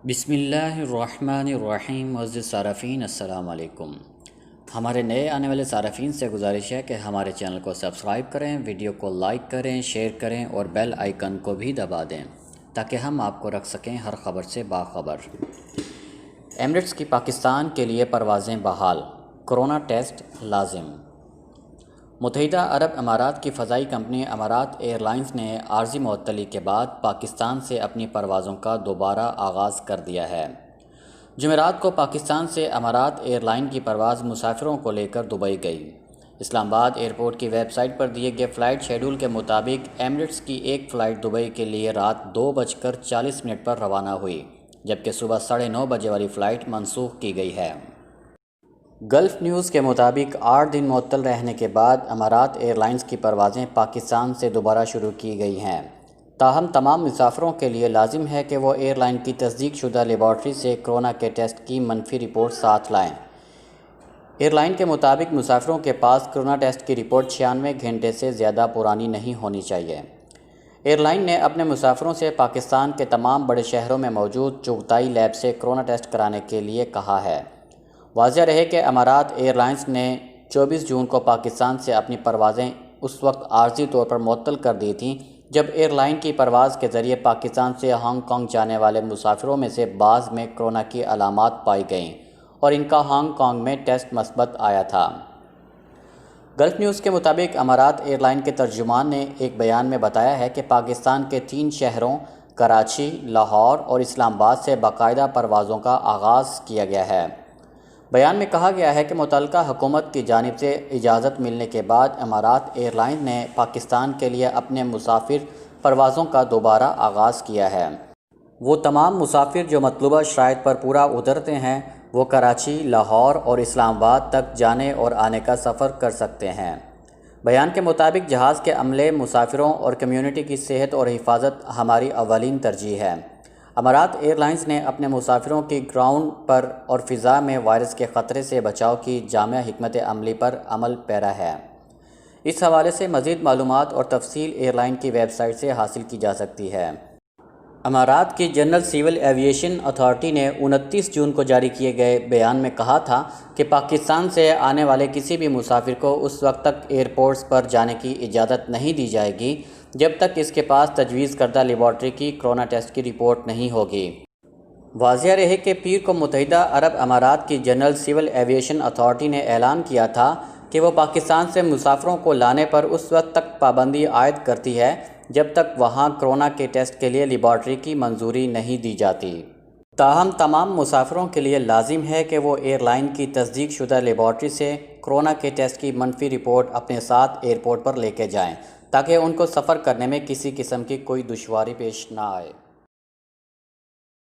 بسم اللہ الرحمن الرحیم۔ معزز صارفین السلام علیکم۔ ہمارے نئے آنے والے صارفین سے گزارش ہے کہ ہمارے چینل کو سبسکرایب کریں، ویڈیو کو لائک کریں، شیئر کریں اور بیل آئیکن کو بھی دبا دیں تاکہ ہم آپ کو رکھ سکیں ہر خبر سے باخبر۔ ایمریٹس کی پاکستان کے لیے پروازیں بحال، کورونا ٹیسٹ لازم۔ متحدہ عرب امارات کی فضائی کمپنی امارات ایئر لائنز نے عارضی معطلی کے بعد پاکستان سے اپنی پروازوں کا دوبارہ آغاز کر دیا ہے۔ جمعرات کو پاکستان سے امارات ایئر لائن کی پرواز مسافروں کو لے کر دبئی گئی۔ اسلام آباد ایئرپورٹ کی ویب سائٹ پر دیے گئے فلائٹ شیڈول کے مطابق ایمریٹس کی ایک فلائٹ دبئی کے لیے رات 2:40 پر روانہ ہوئی، جبکہ صبح 9:30 بجے والی فلائٹ منسوخ کی گئی ہے۔ گلف نیوز کے مطابق 8 دن معطل رہنے کے بعد امارات ایئر لائنز کی پروازیں پاکستان سے دوبارہ شروع کی گئی ہیں، تاہم تمام مسافروں کے لیے لازم ہے کہ وہ ایئر لائن کی تصدیق شدہ لیبارٹری سے کورونا کے ٹیسٹ کی منفی رپورٹ ساتھ لائیں۔ ایئر لائن کے مطابق مسافروں کے پاس کورونا ٹیسٹ کی رپورٹ 96 گھنٹے سے زیادہ پرانی نہیں ہونی چاہیے۔ ایئر لائن نے اپنے مسافروں سے پاکستان کے تمام بڑے شہروں میں موجود چغتائی لیب سے کورونا ٹیسٹ کرانے کے لیے کہا ہے۔ واضح رہے کہ امارات ایئر لائنز نے 24 جون کو پاکستان سے اپنی پروازیں اس وقت عارضی طور پر معطل کر دی تھیں جب ایئر لائن کی پرواز کے ذریعے پاکستان سے ہانگ کانگ جانے والے مسافروں میں سے بعض میں کورونا کی علامات پائی گئیں اور ان کا ہانگ کانگ میں ٹیسٹ مثبت آیا تھا۔ گلف نیوز کے مطابق امارات ایئر لائن کے ترجمان نے ایک بیان میں بتایا ہے کہ پاکستان کے 3 شہروں کراچی، لاہور اور اسلام آباد سے باقاعدہ پروازوں کا آغاز کیا گیا ہے۔ بیان میں کہا گیا ہے کہ متعلقہ حکومت کی جانب سے اجازت ملنے کے بعد امارات ایئر لائن نے پاکستان کے لیے اپنے مسافر پروازوں کا دوبارہ آغاز کیا ہے۔ وہ تمام مسافر جو مطلوبہ شرائط پر پورا اترتے ہیں وہ کراچی، لاہور اور اسلام آباد تک جانے اور آنے کا سفر کر سکتے ہیں۔ بیان کے مطابق جہاز کے عملے، مسافروں اور کمیونٹی کی صحت اور حفاظت ہماری اولین ترجیح ہے۔ امارات ایئر لائنز نے اپنے مسافروں کی گراؤنڈ پر اور فضا میں وائرس کے خطرے سے بچاؤ کی جامع حکمت عملی پر عمل پیرا ہے۔ اس حوالے سے مزید معلومات اور تفصیل ایئر لائن کی ویب سائٹ سے حاصل کی جا سکتی ہے۔ امارات کی جنرل سول ایویشن اتھارٹی نے 29 جون کو جاری کیے گئے بیان میں کہا تھا کہ پاکستان سے آنے والے کسی بھی مسافر کو اس وقت تک ایئرپورٹس پر جانے کی اجازت نہیں دی جائے گی جب تک اس کے پاس تجویز کردہ لیبارٹری کی کورونا ٹیسٹ کی رپورٹ نہیں ہوگی۔ واضح رہے کہ پیر کو متحدہ عرب امارات کی جنرل سول ایویشن اتھارٹی نے اعلان کیا تھا کہ وہ پاکستان سے مسافروں کو لانے پر اس وقت تک پابندی عائد کرتی ہے جب تک وہاں کورونا کے ٹیسٹ کے لیے لیبارٹری کی منظوری نہیں دی جاتی۔ تاہم تمام مسافروں کے لیے لازم ہے کہ وہ ایئر لائن کی تصدیق شدہ لیبارٹری سے کورونا کے ٹیسٹ کی منفی رپورٹ اپنے ساتھ ایئرپورٹ پر لے کے جائیں تاکہ ان کو سفر کرنے میں کسی قسم کی کوئی دشواری پیش نہ آئے۔